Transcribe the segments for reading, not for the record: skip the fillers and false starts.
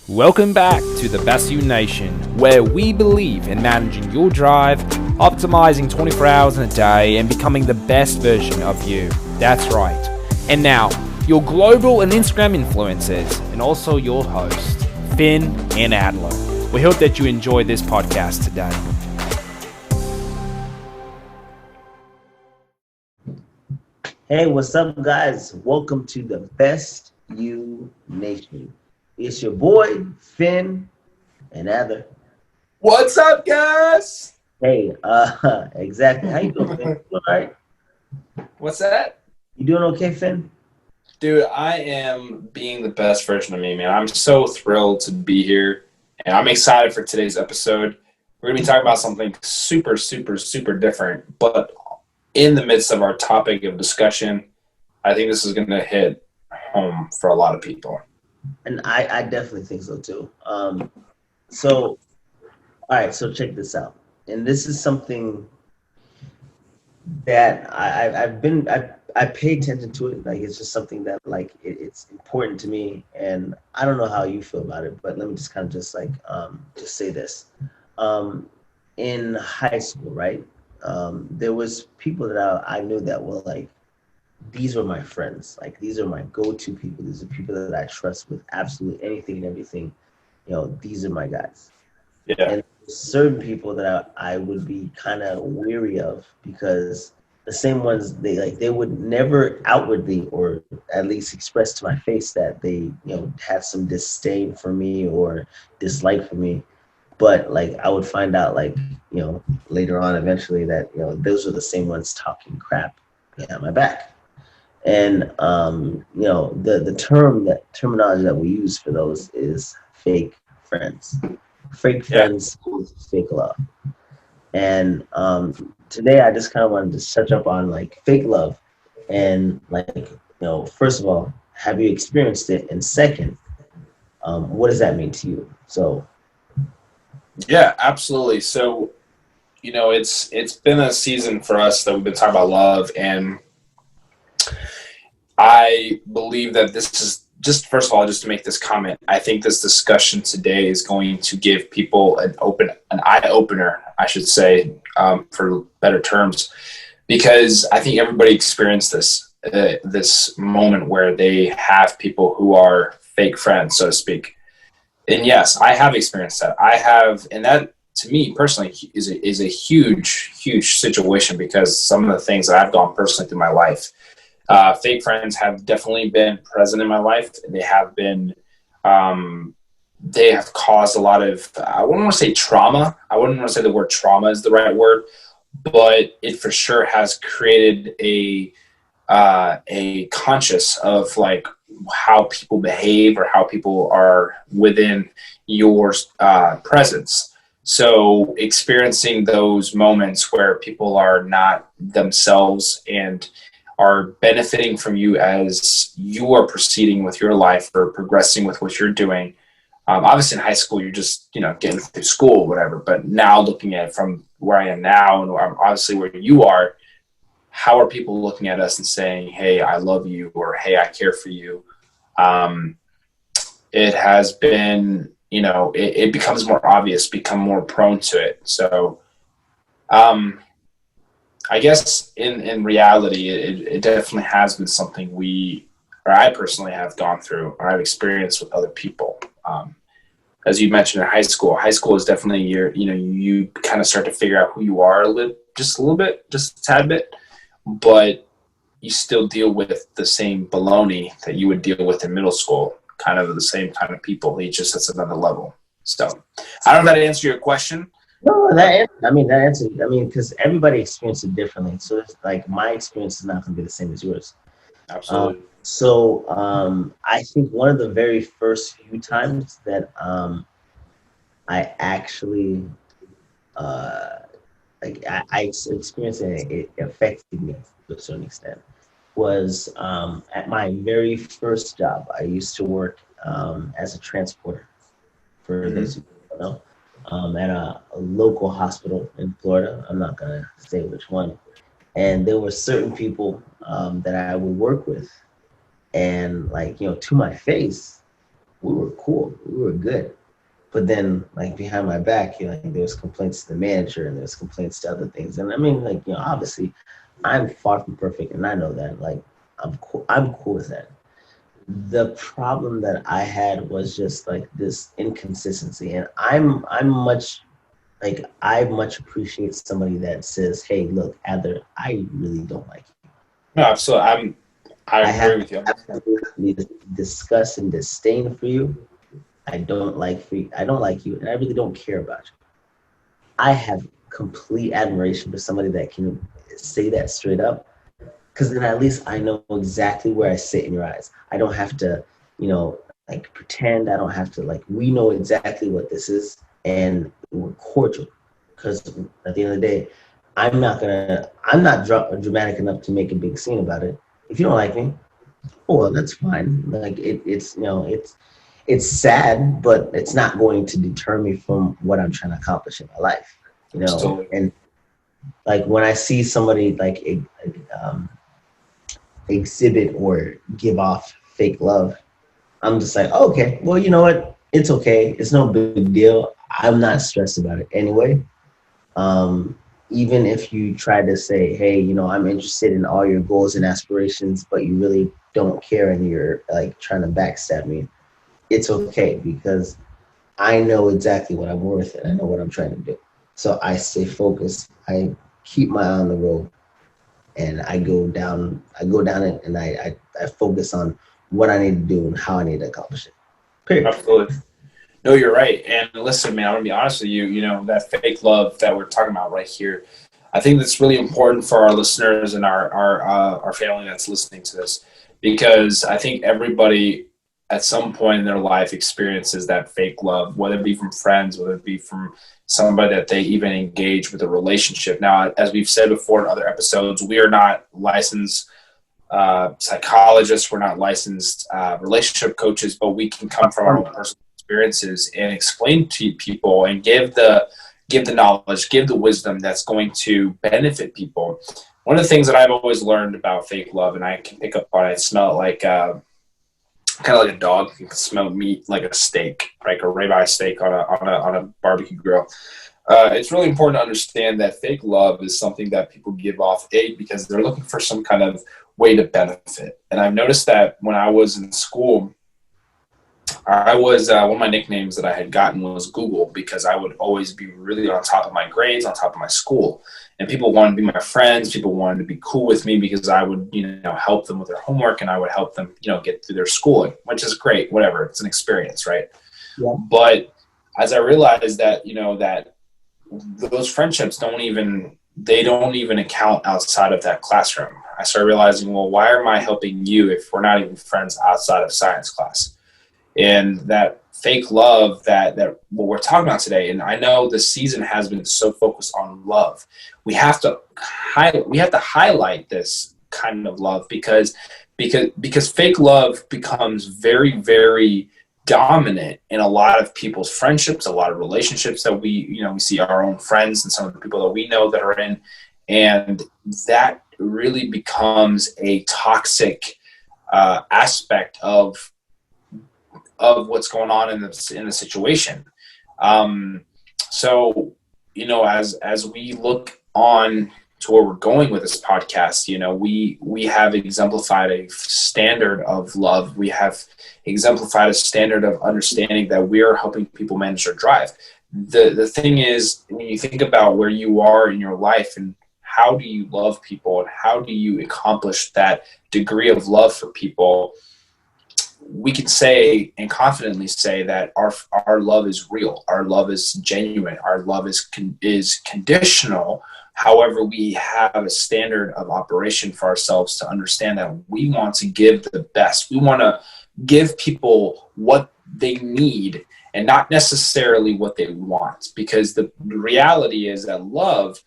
Welcome back to the Best You Nation, where we believe in managing your drive, optimizing 24 hours in a day, and becoming the best version of you. That's right. And now, your global and Instagram influencers, and also your host, Finn and Adler. We hope that you enjoy this podcast today. Hey, what's up, guys? Welcome to the Best You Nation. It's your boy, Finn and Adler. What's up, guys? Hey, exactly. How you doing, Finn? You all right? What's that? You doing okay, Finn? Dude, I am being the best version of me, man. I'm so thrilled to be here, and I'm excited for today's episode. We're going to be talking about something super, super, super different, but in the midst of our topic of discussion, I think this is going to hit home for a lot of people. And I definitely think so, too. So check this out. And this is something that I pay attention to it. Like, it's just something that, like, it's important to me. And I don't know how you feel about it, but let me just kind of just say this. In high school, right? There was people that I knew that were like, these were my friends. Like, these are my go-to people. These are people that I trust with absolutely anything and everything. You know, these are my guys. Yeah. And certain people that I would be kind of weary of, because the same ones, they would never outwardly, or at least express to my face, that they, had some disdain for me or dislike for me. But, like, I would find out, like, later on eventually that, those are the same ones talking crap behind my back. And, the terminology that we use for those is fake friends. Fake friends, fake love. And today I just kind of wanted to touch up on, like, fake love. And, like, first of all, have you experienced it? And second, what does that mean to you? So. Yeah, absolutely. So, it's been a season for us that we've been talking about love, and I believe that this is just, first of all, just to make this comment, I think this discussion today is going to give people an eye opener, I should say, for better terms, because I think everybody experienced this moment where they have people who are fake friends, so to speak. And yes, I have experienced that. And that, to me personally, is a huge, huge situation, because some of the things that I've gone personally through my life, fake friends have definitely been present in my life. They have been, they have caused a lot of, I wouldn't want to say trauma. I wouldn't want to say the word trauma is the right word, but it for sure has created a conscious of, like, how people behave or how people are within your presence. So experiencing those moments where people are not themselves and are benefiting from you as you are proceeding with your life or progressing with what you're doing. Obviously in high school, you're just, getting through school or whatever, but now looking at it from where I am now and obviously where you are, how are people looking at us and saying, hey, I love you, or hey, I care for you? It has been, it becomes more obvious, become more prone to it. So I guess in reality, it definitely has been something I personally have gone through, or I've experienced with other people. As you mentioned in high school is definitely you kind of start to figure out who you are just a tad bit, but you still deal with the same baloney that you would deal with in middle school, kind of the same kind of people. It's just at another level. So I don't know if that answers your question. No, that answer. Because everybody experiences it differently. So it's like, my experience is not going to be the same as yours. Absolutely. I think one of the very first few times that I actually I experienced it affected me to a certain extent was at my very first job. I used to work as a transporter for those who don't know. At a local hospital in Florida. I'm not gonna say which one. And there were certain people that I would work with, and, like, to my face, we were cool, we were good. But then, like behind my back, you know, like, there's complaints to the manager and there's complaints to other things. And I mean, like, you know, obviously, I'm far from perfect, and I know that. Like, I'm cool. I'm cool with that. The problem that I had was just like this inconsistency, and I'm much like I much appreciate somebody that says, "Hey, look, Adler, I really don't like you. No, absolutely. I agree with you. Absolutely disgust and disdain for you. I don't like you, and I really don't care about you." I have complete admiration for somebody that can say that straight up, because then at least I know exactly where I sit in your eyes. I don't have to, you know, like pretend. I don't have to, like, we know exactly what this is, and we're cordial. Because at the end of the day, I'm not dramatic enough to make a big scene about it. If you don't like me, oh, well, that's fine. Like, it's, you know, it's sad, but it's not going to deter me from what I'm trying to accomplish in my life, you know. Absolutely. And like when I see somebody like exhibit or give off fake love, I'm just like, oh, okay, well, you know what? It's okay. It's no big deal. I'm not stressed about it anyway. Even if you try to say, hey, you know, I'm interested in all your goals and aspirations, but you really don't care and you're like trying to backstab me, it's okay, because I know exactly what I'm worth and I know what I'm trying to do. So I stay focused. I keep my eye on the road, and I go down it, and I focus on what I need to do and how I need to accomplish it. Period. Absolutely. No, you're right. And listen, man, I'm going to be honest with you, you know, that fake love that we're talking about right here, I think that's really important for our listeners and our family that's listening to this, because I think everybody at some point in their life experiences that fake love, whether it be from friends, whether it be from somebody that they even engage with a relationship. Now, as we've said before in other episodes, we are not licensed psychologists, we're not licensed relationship coaches, but we can come from our own personal experiences and explain to people and give the knowledge, give the wisdom that's going to benefit people. One of the things that I've always learned about fake love, and I can pick up on it, smell it like kind of like a dog. You can smell meat like a steak, like a ribeye steak on a barbecue grill. It's really important to understand that fake love is something that people give off, because they're looking for some kind of way to benefit. And I've noticed that when I was in school, I was one of my nicknames that I had gotten was Google, because I would always be really on top of my grades, on top of my school. And people wanted to be my friends. People wanted to be cool with me because I would, you know, help them with their homework, and I would help them, you know, get through their schooling, which is great. Whatever. It's an experience, right? Yeah. But as I realized that, you know, that those friendships don't even account outside of that classroom, I started realizing, well, why am I helping you if we're not even friends outside of science class? And that fake love that what we're talking about today, and I know the season has been so focused on love. We have to highlight this kind of love because fake love becomes very, very dominant in a lot of people's friendships, a lot of relationships that we see our own friends and some of the people that we know that are in, and that really becomes a toxic aspect of what's going on in the situation. So, you know, as we look on to where we're going with this podcast, you know, we have exemplified a standard of love. We have exemplified a standard of understanding that we are helping people manage their drive. The thing is, when you think about where you are in your life and how do you love people and how do you accomplish that degree of love for people, we can say and confidently say that our love is real. Our love is genuine. Our love is conditional. However, we have a standard of operation for ourselves to understand that we want to give the best. We want to give people what they need and not necessarily what they want, because the reality is that love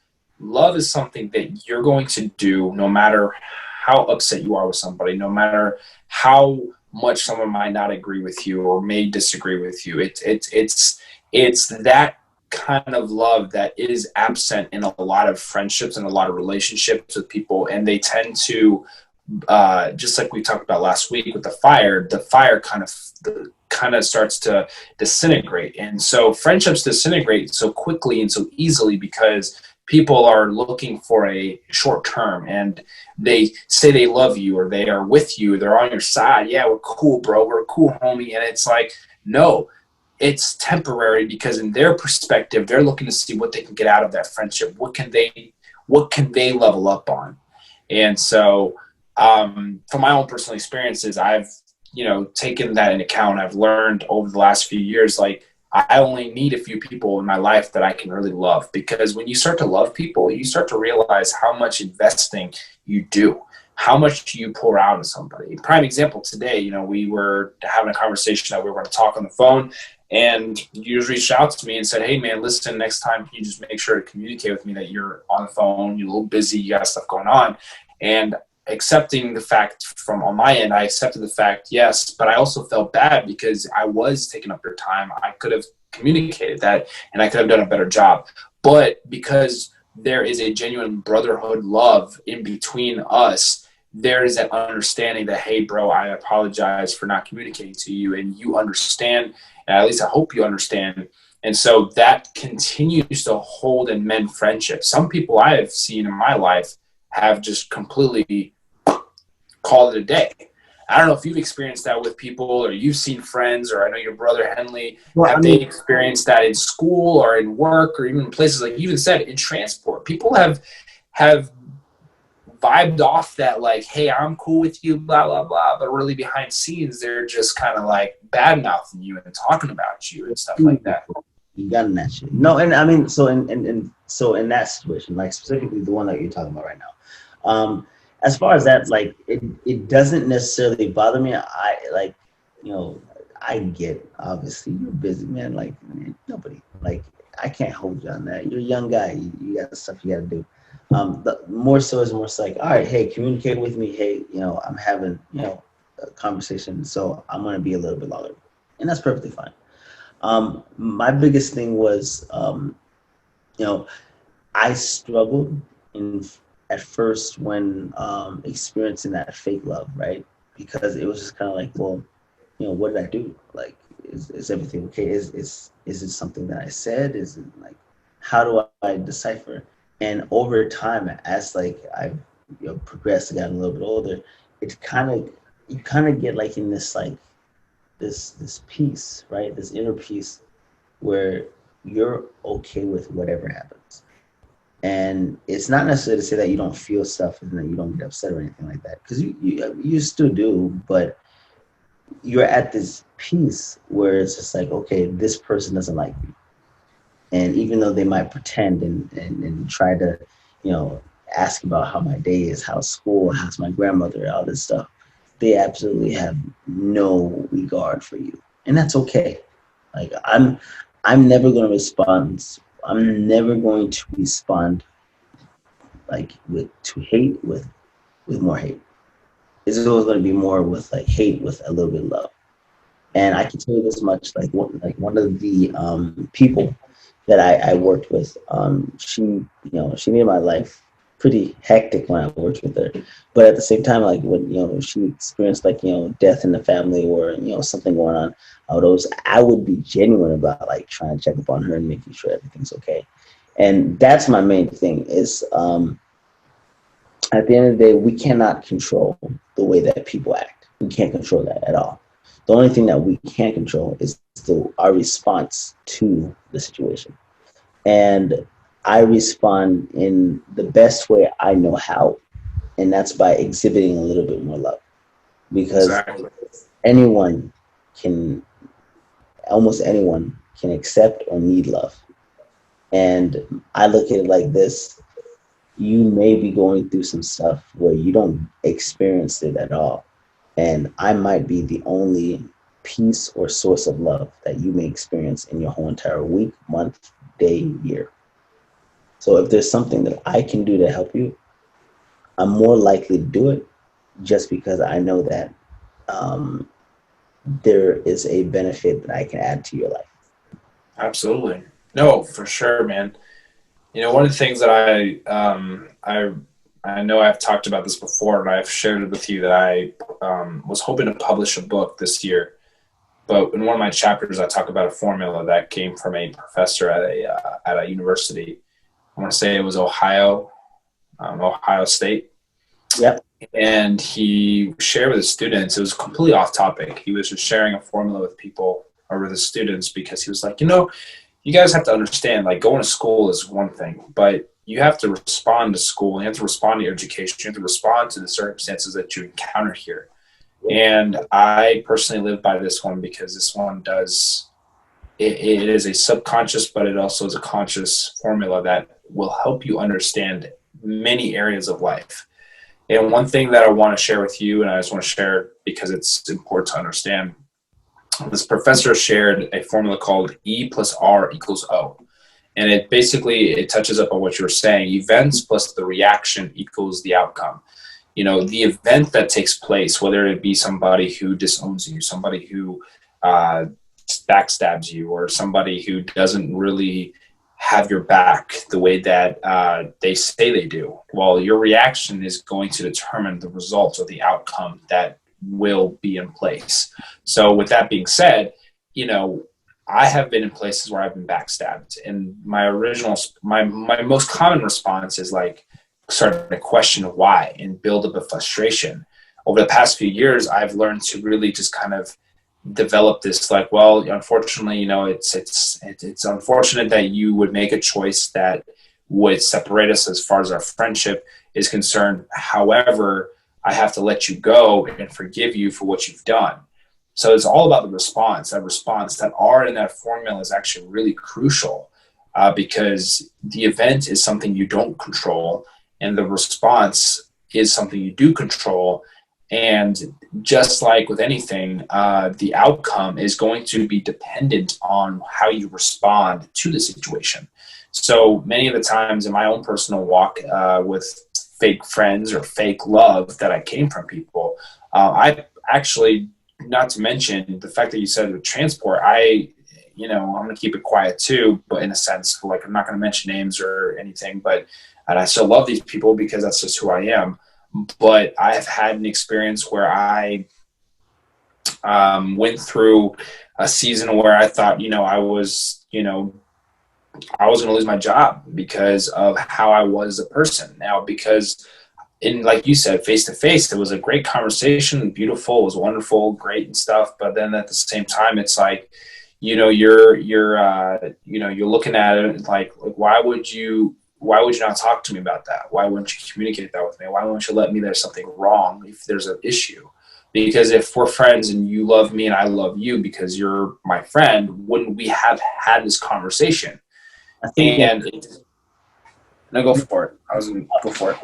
is something that you're going to do no matter how upset you are with somebody, no matter how much someone might not agree with you or may disagree with you. It's that kind of love that is absent in a lot of friendships and a lot of relationships with people, and they tend to just like we talked about last week with the fire kind of kind of starts to disintegrate. And so friendships disintegrate so quickly and so easily because people are looking for a short term, and they say they love you or they are with you, they're on your side. Yeah, we're cool, bro. We're a cool homie. And it's like, no, it's temporary, because in their perspective, they're looking to see what they can get out of that friendship. What can they level up on? And so from my own personal experiences, I've, taken that into account. I've learned over the last few years, like, I only need a few people in my life that I can really love, because when you start to love people, you start to realize how much investing you do, how much you pour out of somebody. Prime example today, we were having a conversation that we were going to talk on the phone, and you just reached out to me and said, hey man, listen, next time can you just make sure to communicate with me that you're on the phone, you're a little busy, you got stuff going on. And accepting the fact from on my end, I accepted the fact, yes, but I also felt bad because I was taking up your time. I could have communicated that and I could have done a better job. But because there is a genuine brotherhood love in between us, there is that understanding that, hey, bro, I apologize for not communicating to you, and you understand, and at least I hope you understand. And so that continues to hold and mend friendships. Some people I have seen in my life have just completely called it a day. I don't know if you've experienced that with people, or you've seen friends, or I know your brother Henley, they experienced that in school or in work or even in places like you even said in transport. People have vibed off that, like, hey, I'm cool with you, blah, blah, blah. But really behind scenes, they're just kind of like bad mouthing you and talking about you and stuff like that. You got in that shit. No, and I mean, so in that situation, like specifically the one that you're talking about right now, as far as that, like, it doesn't necessarily bother me. I get, obviously you're busy, man. Like, nobody, like, I can't hold you on that. You're a young guy. You got stuff you got to do. More so is more so like, all right, hey, communicate with me. Hey, I'm having, a conversation, so I'm going to be a little bit longer, and that's perfectly fine. My biggest thing was, I struggled at first when experiencing that fake love, right? Because it was just kind of like, well, what did I do? Like, is everything okay? Is it something that I said? Is it like, how do I decipher? And over time, as like I've progressed, gotten a little bit older, you kind of get like in this like this peace, right? This inner peace where you're okay with whatever happens. And it's not necessarily to say that you don't feel stuff and that you don't get upset or anything like that, because you still do, but you're at this peace where it's just like, okay, this person doesn't like me. And even though they might pretend and try to, ask about how my day is, how's school, how's my grandmother, all this stuff, they absolutely have no regard for you. And that's okay. Like, I'm never going to respond. I'm never going to respond like to hate with more hate. It's always going to be more with like hate with a little bit of love. And I can tell you this much, like one of the people that I worked with, she made my life pretty hectic when I worked with her. But at the same time, like when, she experienced like, death in the family or, something going on, I would be genuine about like trying to check up on her and making sure everything's okay. And that's my main thing is, at the end of the day, we cannot control the way that people act. We can't control that at all. The only thing that we can control is our response to the situation. And I respond in the best way I know how, and that's by exhibiting a little bit more love. Because almost anyone can accept or need love. And I look at it like this: you may be going through some stuff where you don't experience it at all. And I might be the only piece or source of love that you may experience in your whole entire week, month, day, year. So if there's something that I can do to help you, I'm more likely to do it, just because I know that there is a benefit that I can add to your life. Absolutely. No, for sure, man. One of the things that I know I've talked about this before, and I've shared it with you, that I was hoping to publish a book this year. But in one of my chapters, I talk about a formula that came from a professor at a university. I want to say it was Ohio State. Yep. And he shared with his students, it was completely off topic. He was just sharing a formula with people or with his students because he was like, you guys have to understand, like, going to school is one thing, but you have to respond to school. You have to respond to your education. You have to respond to the circumstances that you encounter here. And I personally live by this one because this one does, it is a subconscious, but it also is a conscious formula that will help you understand many areas of life. And one thing that I want to share with you, and I just want to share because it's important to understand, this professor shared a formula called E plus R equals O. And it touches up on what you were saying. Events plus the reaction equals the outcome. The event that takes place, whether it be somebody who disowns you, somebody who backstabs you, or somebody who doesn't really have your back the way that they say they do, well, your reaction is going to determine the result or the outcome that will be in place. So with that being said, I have been in places where I've been backstabbed, and my most common response is like starting to question why and build up a frustration. Over the past few years, I've learned to really just kind of develop this, like, well, unfortunately, it's unfortunate that you would make a choice that would separate us as far as our friendship is concerned. However, I have to let you go and forgive you for what you've done. So it's all about the response. That response, that R in that formula is actually really crucial because the event is something you don't control, and the response is something you do control. And just like with anything, the outcome is going to be dependent on how you respond to the situation. So many of the times in my own personal walk with fake friends or fake love that I came from people, I actually, not to mention the fact that you said with transport, I'm going to keep it quiet too, but in a sense, like, I'm not going to mention names or anything, and I still love these people because that's just who I am. But I have had an experience where I went through a season where I thought, I was going to lose my job because of how I was a person. Now, because like you said, face to face, it was a great conversation, beautiful, it was wonderful, great and stuff. But then at the same time, it's like, you're looking at it like why would you not talk to me about that? Why wouldn't you communicate that with me? Why wouldn't you let me there's something wrong if there's an issue? Because if we're friends and you love me and I love you because you're my friend, wouldn't we have had this conversation? I think No, go for it. Go for it.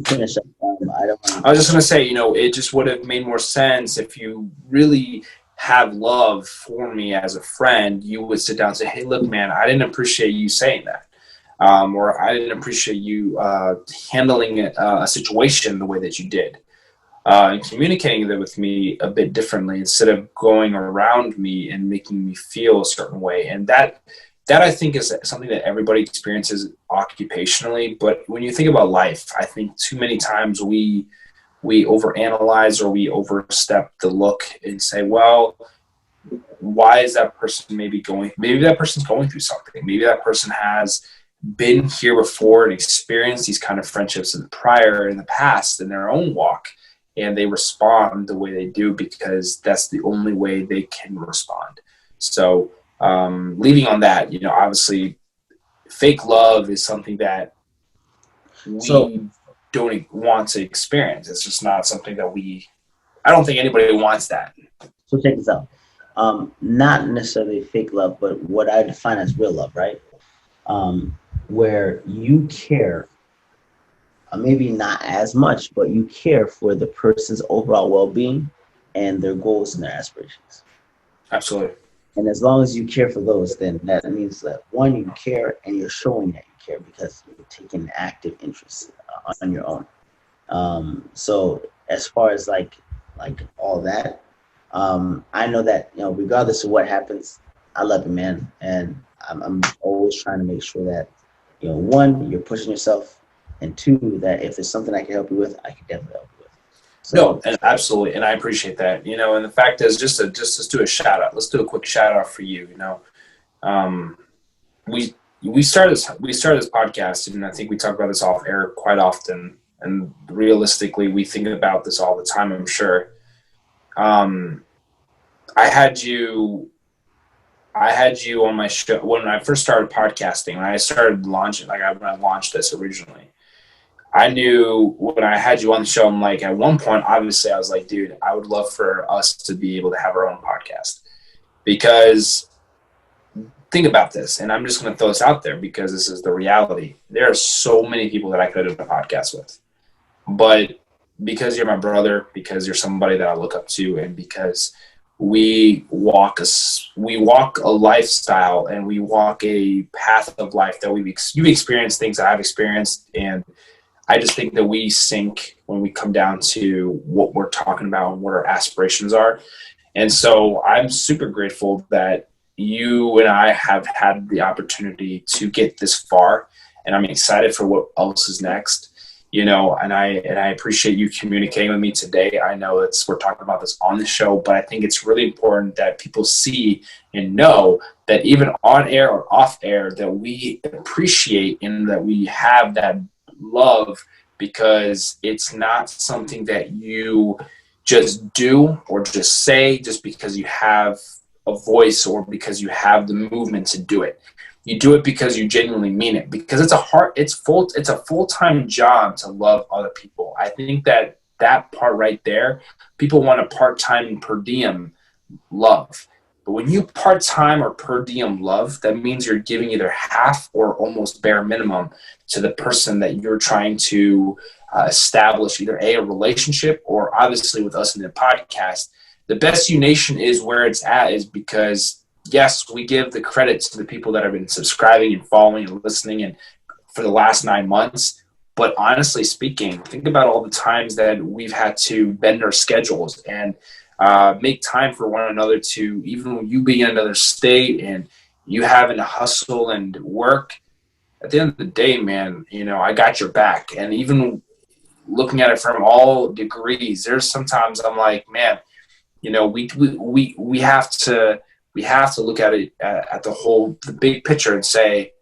finish up. I was just going to say, it just would have made more sense if you really have love for me as a friend. You would sit down and say, hey, look, man, I didn't appreciate you saying that. Or I didn't appreciate you handling a situation the way that you did. And communicating that with me a bit differently instead of going around me and making me feel a certain way. And that I think is something that everybody experiences occupationally. But when you think about life, I think too many times we overanalyze or we overstep the look and say, well, why is that person maybe that person's going through something. Maybe that person has been here before and experienced these kind of friendships in the past in their own walk. And they respond the way they do because that's the only way they can respond. So leading on that, obviously fake love is something that we don't want to experience. It's just not something that I don't think anybody wants that. So check this out. Not necessarily fake love, but what I define as real love, right? Where you care, maybe not as much, but you care for the person's overall well-being and their goals and their aspirations. Absolutely. And as long as you care for those, then that means that, one, you care and you're showing that you care because you're taking an active interest on your own. So as far as like all that, I know that, regardless of what happens, I love you, man. And I'm always trying to make sure that, one, you're pushing yourself, and two, that if there's something I can help you with, I can definitely help you with. No, So and absolutely, and I appreciate that. And the fact is, just let's do a shout out. Let's do a quick shout out for you. Um, we we started this podcast, and I think we talk about this off air quite often. And realistically, we think about this all the time. I'm sure. Um, I had you. I had you on my show when I first started podcasting. When I started launching, when I launched this originally, I knew when I had you on the show, I'm like, at one point, obviously, I was like, dude, I would love for us to be able to have our own podcast. Because think about this, and I'm just going to throw this out there because this is the reality. There are so many people that I could have done a podcast with. But because you're my brother, because you're somebody that I look up to, and because we walk a lifestyle and we walk a path of life that you've experienced things that I've experienced, and I just think that we sync when we come down to what we're talking about and what our aspirations are. And so I'm super grateful that you and I have had the opportunity to get this far, and I'm excited for what else is next. And I appreciate you communicating with me today. I know we're talking about this on the show, but I think it's really important that people see and know that even on air or off air, that we appreciate and that we have that love, because it's not something that you just do or just say just because you have a voice or because you have the movement to do it. You do it because you genuinely mean it, because it's a full-time job to love other people. I think that part right there, people want a part-time per diem love. But when you part-time or per diem love, that means you're giving either half or almost bare minimum to the person that you're trying to establish either a relationship, or obviously with us in the podcast. The Best You Nation is where it's at, is because yes, we give the credits to the people that have been subscribing and following and listening and for the last 9 months. But honestly speaking, think about all the times that we've had to bend our schedules and make time for one another, to even when you be in another state and you having to hustle and work. At the end of the day, man, I got your back. And even looking at it from all degrees, there's sometimes I'm like, man, we have to look at it at the big picture and say,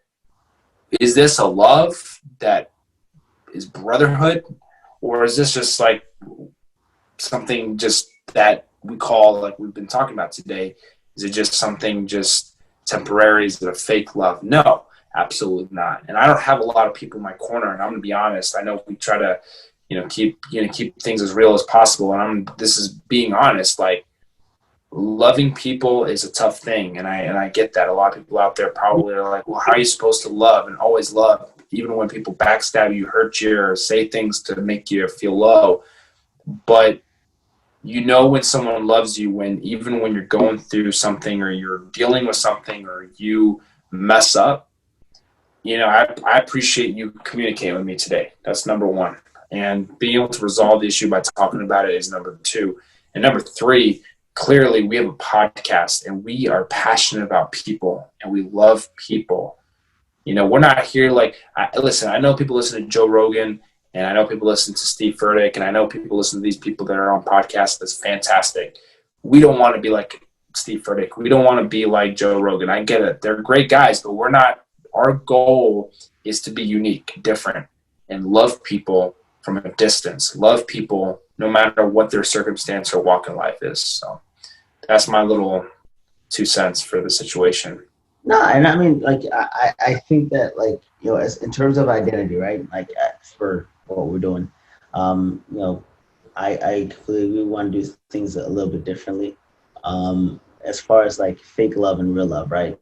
is this a love that is brotherhood, or is this just like something just that we call, like we've been talking about today, is it just something just temporary? Is it a fake love? No, absolutely not. And I don't have a lot of people in my corner, and I'm gonna be honest. I know we try to keep things as real as possible, and this is being honest. Like, loving people is a tough thing, and I get that. A lot of people out there probably are like, well, how are you supposed to love and always love, even when people backstab you, hurt you, or say things to make you feel low? But when someone loves you, even when you're going through something, or you're dealing with something, or you mess up. I appreciate you communicating with me today. That's number one. And being able to resolve the issue by talking about it is number two. And number three, clearly we have a podcast, and we are passionate about people, and we love people. We're not here listen, I know people listen to Joe Rogan, and I know people listen to Steve Furtick, and I know people listen to these people that are on podcasts. That's fantastic. We don't want to be like Steve Furtick. We don't want to be like Joe Rogan. I get it. They're great guys, but we're not. Our goal is to be unique, different, and love people from a distance. Love people no matter what their circumstance or walk in life is. So that's my little 2 cents for the situation. no, and I mean, I think that, as in terms of identity, right? For what we're doing, I completely want to do things a little bit differently. As far as fake love and real love, right?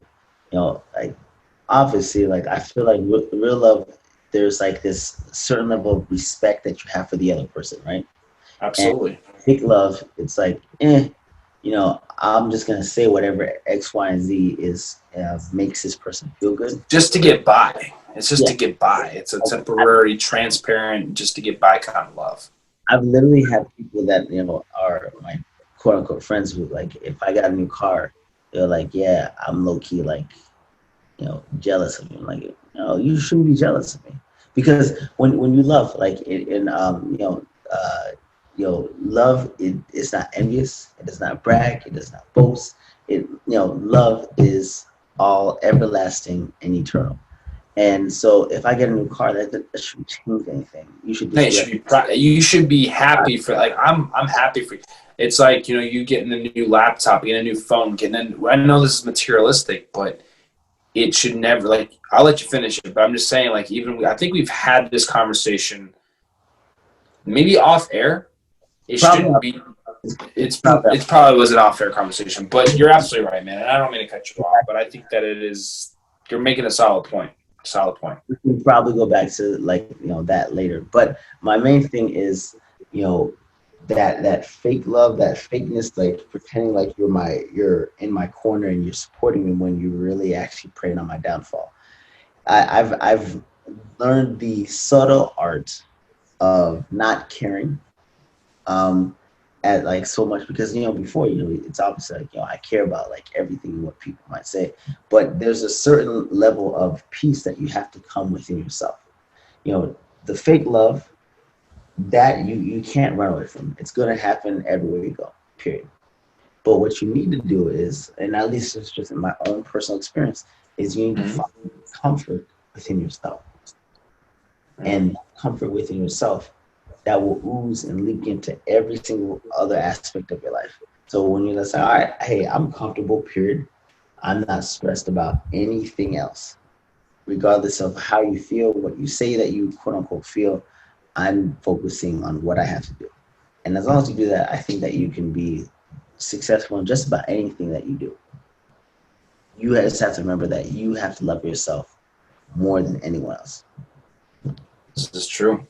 Obviously, I feel like real love, there's this certain level of respect that you have for the other person, right? Absolutely. And fake love, it's I'm just gonna say whatever X, Y, and Z is makes this person feel good, just to get by. It's just to get by. It's a temporary, transparent, just to get by kind of love. I've literally had people that are my quote unquote friends who, if I got a new car, they're like, yeah, I'm low key jealous of you. I'm like, no, you shouldn't be jealous of me, because when you love, love is not envious. It does not brag. It does not boast. Love is all everlasting and eternal. And so if I get a new car, that shouldn't change anything. You should Hey, just you should be happy for, like, I'm happy for you. It's like, you getting a new laptop, getting a new phone, I know this is materialistic, but it should never, like, I'll let you finish it, but I'm just saying, like, I think we've had this conversation maybe off air. It shouldn't be. It probably was an off-air conversation, but you're absolutely right, man. And I don't mean to cut you off, but I think that you're making a solid point. We can probably go back to that later. But my main thing is, that fake love, that fakeness, like pretending like you're in my corner and you're supporting me when you really actually praying on my downfall. I've learned the subtle art of not caring. At like so much, because before it's obviously like I care about like everything what people might say, but there's a certain level of peace that you have to come within yourself. The fake love that you can't run away from. It's going to happen everywhere you go, period. But what you need to do is, and at least it's just in my own personal experience, is you need to find comfort within yourself. And comfort within yourself that will ooze and leak into every single other aspect of your life. So when you're say, all right, hey, I'm comfortable, period. I'm not stressed about anything else. Regardless of how you feel, what you say that you quote unquote feel, I'm focusing on what I have to do. And as long as you do that, I think that you can be successful in just about anything that you do. You just have to remember that you have to love yourself more than anyone else. This is true.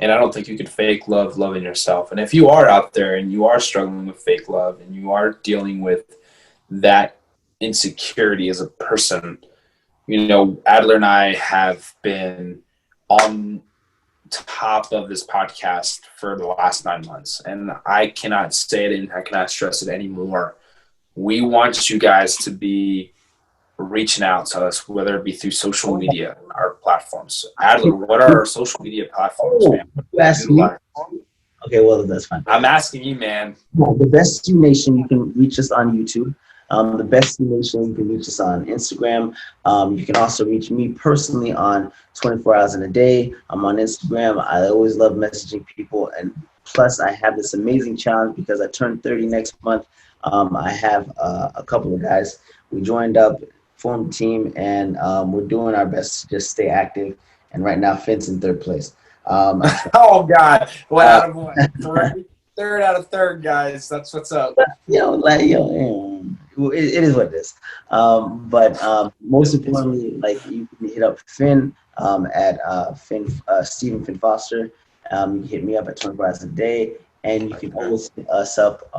And I don't think you could fake loving yourself. And if you are out there and you are struggling with fake love and you are dealing with that insecurity as a person, Adler and I have been on top of this podcast for the last 9 months. And I cannot say it and I cannot stress it anymore. We want you guys to be reaching out to us, whether it be through social media, our platforms. Adler, what are our social media platforms, man? You asked me? Okay, well, that's fine. I'm asking you, man. The Best You Nation, you can reach us on YouTube. The Best You Nation, you can reach us on Instagram. You can also reach me personally on 24 Hours in a Day. I'm on Instagram. I always love messaging people. And plus, I have this amazing challenge because I turn 30 next month. I have a couple of guys. We joined up, formed a team, and we're doing our best to just stay active. And right now, Finn's in third place. Oh God! Third out of third, guys. That's what's up. It is what it is. But most importantly, you can hit up Finn at Stephen Finn Foster. You can hit me up at 24 Hours a Day, and you can always hit us up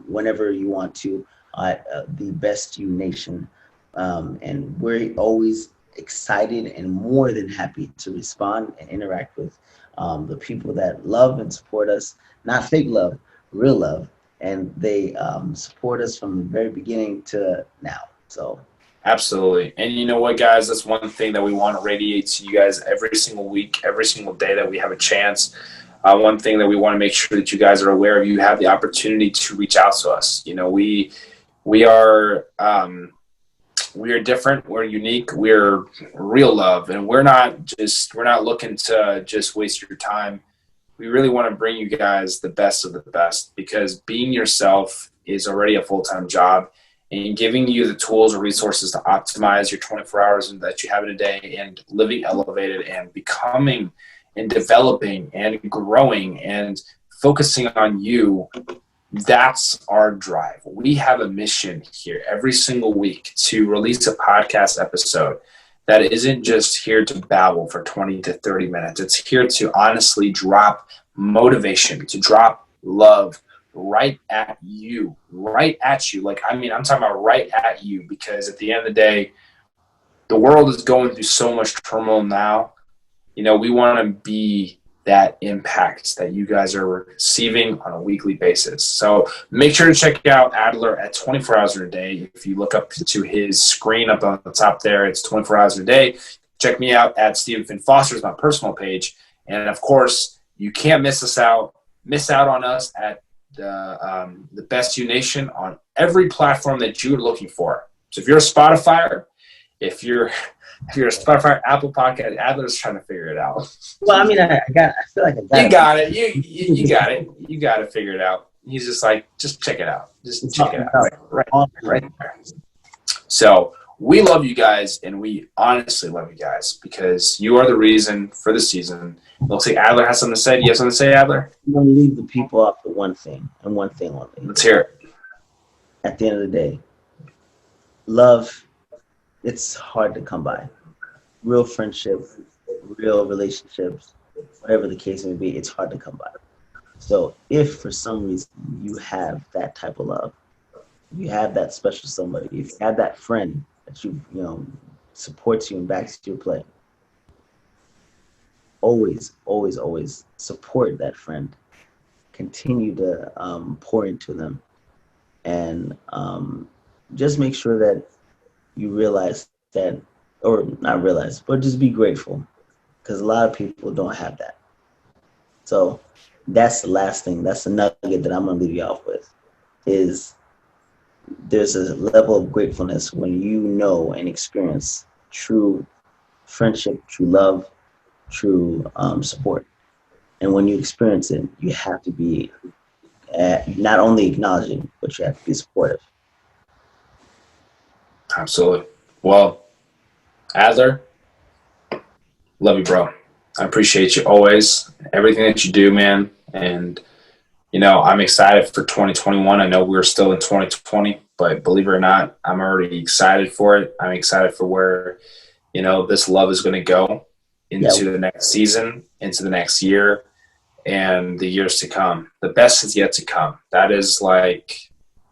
whenever you want to at the Best You Nation. And we're always excited and more than happy to respond and interact with the people that love and support us. Not fake love, real love. And they support us from the very beginning to now. So absolutely. And you know what, guys? That's one thing that we want to radiate to you guys every single week, every single day that we have a chance. One thing that we want to make sure that you guys are aware of, you have the opportunity to reach out to us. We are different. We're unique. We're real love, and we're not looking to just waste your time. We really want to bring you guys the best of the best, because being yourself is already a full-time job, and giving you the tools or resources to optimize your 24 hours that you have in a day, and living elevated and becoming and developing and growing and focusing on you. That's our drive. We have a mission here every single week to release a podcast episode that isn't just here to babble for 20 to 30 minutes. It's here to honestly drop motivation, to drop love right at you. I'm talking about right at you, because at the end of the day, the world is going through so much turmoil now. We want to be that impact that you guys are receiving on a weekly basis. So make sure to check out Adler at 24 Hours a Day. If you look up to his screen up on the top there, it's 24 Hours a Day. Check me out at Stephen Finn Foster's my personal page. And of course, you can't miss us out miss out on us at the Best You Nation on every platform that you're looking for. So if you're a Spotify, if you're a Spotify, Apple Podcast, Adler's trying to figure it out. Well, I mean, I feel like I got You got it. You got it. You got to figure it out. He's just like, just check it out. Just check it out. Right there. So we love you guys, and we honestly love you guys because you are the reason for the season. Looks like Adler has something to say. Do you have something to say, Adler? I'm going to leave the people off with one thing and one thing only. Let's hear it. At the end of the day, love, it's hard to come by. Real friendship, real relationships, whatever the case may be, it's hard to come by. So if for some reason you have that type of love, you have that special somebody, if you have that friend that you supports you and backs your play, always support that friend. Continue to pour into them, and just make sure that you realize that, or not realize, but just be grateful, because a lot of people don't have that. So that's the last thing. That's the nugget that I'm going to leave you off with, is there's a level of gratefulness when you know and experience true friendship, true love, true support. And when you experience it, you have to be not only acknowledging, but you have to be supportive. Absolutely. Well, Adler, love you, bro. I appreciate you always, everything that you do, man. And, I'm excited for 2021. I know we're still in 2020, but believe it or not, I'm already excited for it. I'm excited for where, this love is going to go into the next season, into the next year, and the years to come. The best is yet to come. That is like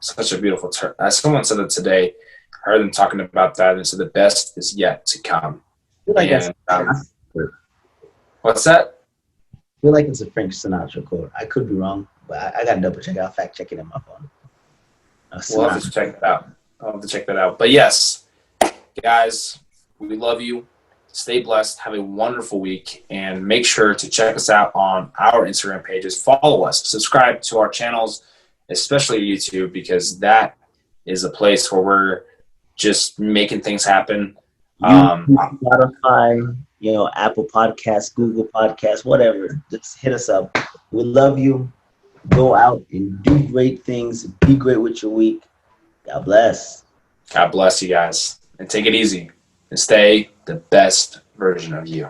such a beautiful term. Someone said it today. I heard them talking about that, and so the best is yet to come. I feel like what's that? I feel like it's a Frank Sinatra quote. I could be wrong, but I got to double check. I'll fact check it in my phone. We'll have to check that out. I'll have to check that out. But yes, guys, we love you. Stay blessed. Have a wonderful week. And make sure to check us out on our Instagram pages. Follow us. Subscribe to our channels, especially YouTube, because that is a place where we're just making things happen. Spotify, Apple Podcasts, Google Podcasts, whatever. Just hit us up. We love you. Go out and do great things. Be great with your week. God bless. God bless you guys. And take it easy. And stay the best version of you.